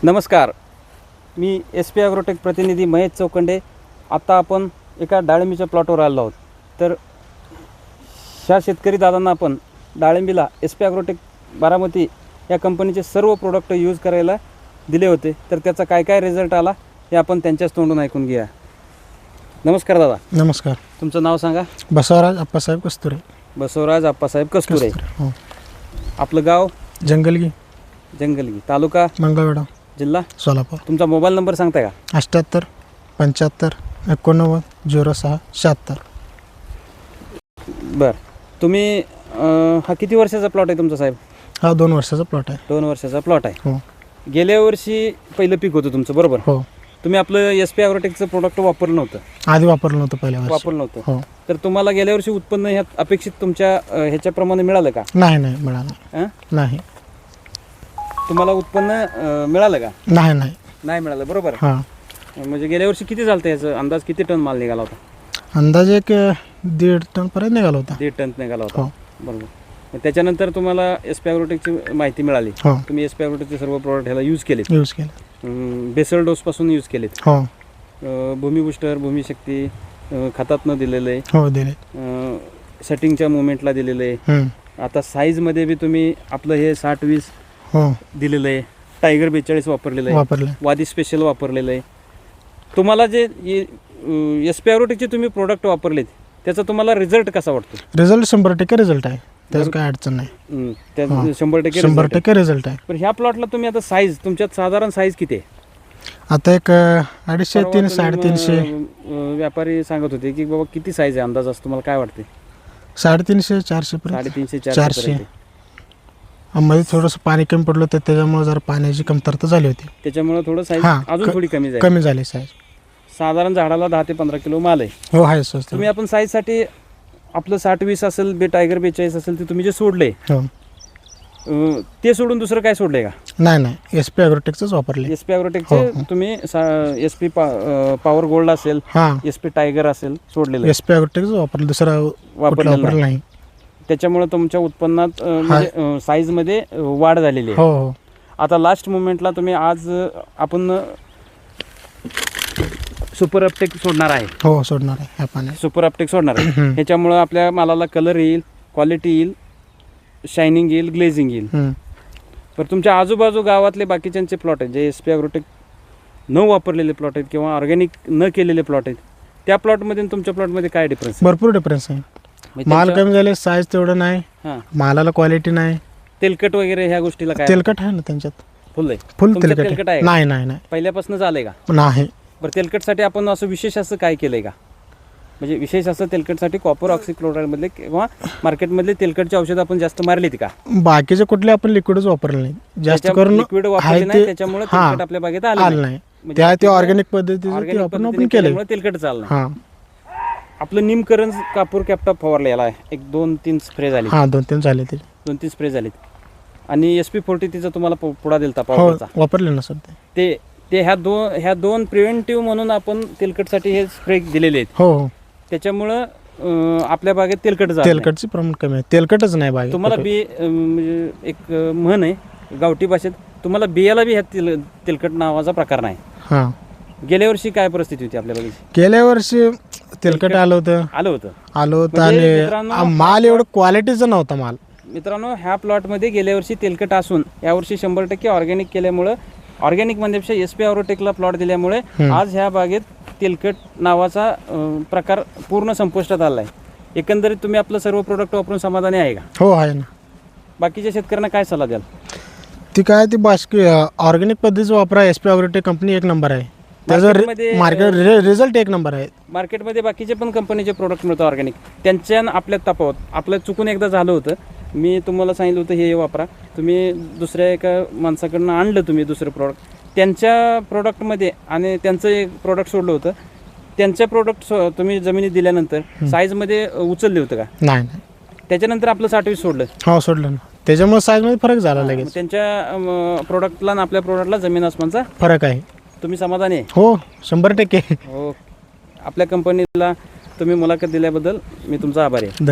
नमस्कार, मी SP agrotech प्रतिनिधी महेश चौकंडे. आता आपण एका डाळिंबीच्या प्लॉटवर आलो आहोत. तर ह्या शेतकरी दादांना आपण डाळिंबीला SP ॲग्रोटेक बारामती या कंपनीचे सर्व प्रोडक्ट यूज करायला दिले होते. तर त्याचा काय काय रिझल्ट आला हे आपण त्यांच्याच तोंडून ऐकून घेऊया. नमस्कार दादा. नमस्कार. तुमचं नाव सांगा. बसवराज आप्पासाहेब कस्तुरे. बसवराज आप्पासाहेब कस्तुरे. हो. आपलं गाव जंगलगी, जंगलगी, तालुका मंगळवेढा, जिल्हा सोलापूर. तुमचा मोबाईल नंबर सांगताय का? 78 75 89 06 76. बरं, तुम्ही हा किती वर्षाचा प्लॉट आहे तुमचा साहेब? हा 2 वर्षाचा प्लॉट आहे. 2 वर्षाचा प्लॉट आहे. हो गेल्या वर्षी पहिलं पीक होतं तुमचं, बरोबर? हो. तुम्ही आपलं SP ॲग्रोटेकचं प्रोडक्ट वापरलं नव्हतं? आधी वापरलं नव्हतं पहिल्या वर्षी. वापरलं नव्हतं. हो. तर तुम्हाला गेल्या वर्षी उत्पन्न ह्या अपेक्षित तुमच्या ह्याच्याप्रमाणे मिळालं का? नाही मिळालं. हां, नाही तुम्हाला उत्पन्न मिळालं का? नाही नाही मिळालं, बरोबर. हां. म्हणजे गेल्या वर्षी किती झालं याचं अंदाज, किती टन माल निघाला होता? अंदाजे एक 1.5 टन पर्यंत निघाला होता. 1.5 टन निघाला होता. हो बरोबर. मग त्याच्यानंतर तुम्हाला SP ॲग्रोटेकची माहिती मिळाली. हो. तुम्ही SP ॲग्रोटेकचे सर्व प्रोडक्ट ह्याला यूज केलेत. यूज केलं. बेसल डोसपासून यूज केलेत. हो भूमी बुस्टर, भूमीशक्ती खतातनं दिलेलं आहे. हो दिले. सेटिंगच्या मुवमेंटला दिलेलं आहे. हम्म. आता साईजमध्ये बी तुम्ही आपलं हे 60-20 हो दिलेलं आहे. टायगर 42 वापरलेलं आहे. वापरलं. वादी स्पेशल वापरलेलं आहे. तुम्हाला जे SP ॲग्रोटेकचे तुम्ही प्रोडक्ट वापरलेत त्याचा तुम्हाला रिझल्ट कसा वाटतो? रिझल्ट 100% रिझल्ट आहे. त्याचं काय अडचण नाही. त्या हां. 100% 100% रिझल्ट आहे. पण ह्या प्लॉटला तुम्ही आता साईज तुमच्यात साधारण साईज किती आहे? आता एक 250 परवा 300 तुम्ही, 350 व्यापारी सांगत होते की बाबा किती साईज आहे अंदाज असं तुम्हाला काय वाटते? 350 400 पर्यंत. 350-400 400. पर्यंत. मध्ये थोडंसं पाणी कमी पडलं तर त्याच्यामुळे जरा पाण्याची कमतरता झाली होती. त्याच्यामुळे थोडं साईज हां, अजून थोडी कमी जाईल. कमी झाली साईज. साधारण झाडाला 10 ते 15 किलो माल आहे. हो आहे स्वस्त. तुम्ही आपण साईजसाठी आपलं 60-20 असेल, टायगर 42 असेल, ते तुम्ही जे सोडले हो ते सोडून दुसरं काय सोडलंय का? नाही SP ॲग्रोटेकचंच वापरले. SP ॲग्रोटेकचे हो. तुम्ही SP पॉवर गोल्ड असेल, हां SP टायगर असेल सोडलेलं आहे. SP ॲग्रोटेकच वापरलं. दुसरं वापरलेलं वापरलं नाही. त्याच्यामुळे तुमच्या उत्पन्नात म्हणजे साईजमध्ये वाढ झालेली आहे. हो हो. आता लास्ट मुमेंटला तुम्ही आज आपण सुपर अपटेक सोडणार आहे. हो सोडणार आहे ह्या पाण्यात. सुपर अपटेक सोडणार आहे. ह्याच्यामुळं आपल्या मालाला कलर येईल, क्वालिटी येईल, शायनिंग येईल, ग्लेझिंग येईल. पण तुमच्या आजूबाजू गावातले बाकीच्यांचे प्लॉट आहेत जे SP ॲग्रोटेक न वापरलेले प्लॉट आहेत किंवा ऑर्गॅनिक न केलेले प्लॉट आहेत, त्या प्लॉटमध्ये आणि तुमच्या प्लॉटमध्ये काय डिफरन्स? भरपूर डिफरन्स आहे. माल कमी झाले, साईज तेवढं नाही, हां, मालाला क्वालिटी नाही. तेलकट वगैरे ह्या गोष्टीला काय? तेलकट आहे ना त्यांच्यात. फुल आहे. फुल तुमच्यात तेलकट तेलकट आहे. आहे का? नाही पहिल्यापासून आलंय का? नाही. बरं, तेलकटसाठी आपण असं विशेष असं काय केलंय का? म्हणजे विशेष असं तेलकटसाठी कॉपर ऑक्सिक्लोराईडमधले किंवा मार्केटमधले तेलकटची औषधं आपण जास्त मारलीत का? बाकीचे कुठले आपण लिक्विडच वापरले नाही. जास्त करून लिक्विड वापरले नाही, त्याच्यामुळे तेलकट आपल्या बागेत आलं नाही. त्या ते ऑर्गॅनिक पद्धतीचं ऑर्गॅनिक आपण पद्धतीने केलं. केल्यामुळे तेलकट चाललं. हां आपलं निमकरण कापूर कॅप्टॉप फवारलं याला 1-2-3 स्प्रे झाले. हां 2-3 झाले ते. 2-3 स्प्रे झालेत. आणि SP 40 तिचा तुम्हाला पुढा दिलता हो पावरचा. वापरले ना सर ते. ते ह्या दोन प्रिव्हेंटिव्ह म्हणून आपण तेलकटसाठी हे स्प्रे दिलेले आहेत. हो हो. त्याच्यामुळं आपल्या बागेत तेलकट झालं. तेलकटचे प्रमाण कमी आहे. तेलकटच नाही बागे. तुम्हाला म्हणजे एक म्हण आहे गावठी भाषेत, तुम्हाला बियाला बी ह्या तेलकट नावाचा प्रकार नाही. हां. गेल्या वर्षी काय परिस्थिती होती आपल्या बागेची? गेल्या वर्षी तेलकट आलं होतं आलं होतं आणि मित्रांनो, माल एवढं क्वालिटीचा नव्हता माल. मित्रांनो, ह्या प्लॉटमध्ये गेल्या वर्षी तेलकट असून यावर्षी 100% ऑर्गॅनिक केल्यामुळं, ऑर्गॅनिक म्हणण्यापेक्षा SP ॲग्रोटेकला प्लॉट दिल्यामुळे आज ह्या बागेत तेलकट नावाचा प्रकार पूर्ण संपुष्टात आला आहे. एकंदरीत तुम्ही आपलं सर्व प्रोडक्ट वापरून समाधानी आहे का? हो आहे ना. बाकीच्या शेतकऱ्यांना काय सल्ला द्याल? ती काय ती बाकी ऑर्गॅनिक पद्धतीचं वापरा. SP ॲग्रोटेक कंपनी एक नंबर आहे. त्याचा मार्केट रिझल्ट एक नंबर आहे. मार्केटमध्ये बाकीचे पण कंपनीचे प्रोडक्ट मिळतात ऑर्गॅनिक, त्यांच्या आपल्यात तफावत. आपलं चुकून एकदा झालं होतं, मी तुम्हाला सांगितलं होतं हे वापरा, तुम्ही दुसऱ्या एका माणसाकडनं आणलं तुम्ही दुसरं प्रोडक्ट, त्यांच्या प्रोडक्टमध्ये आणि त्यांचं एक प्रोडक्ट सोडलं होतं. त्यांचं प्रोडक्ट तुम्ही जमिनीत दिल्यानंतर साईजमध्ये उचलले होतं का? नाही. त्याच्यानंतर आपलं 60-20 सोडलं. हो सोडलं ना. त्याच्यामुळे साईजमध्ये फरक झाला लगेच. त्यांच्या प्रोडक्टला आणि आपल्या प्रोडक्टला जमीन आसमानचा फरक आहे. तुम्ही समाधानी आहे? हो 100%. हो. आपल्या कंपनीला तुम्ही मुलाखत दिल्याबद्दल मी तुमचा आभारी आहे.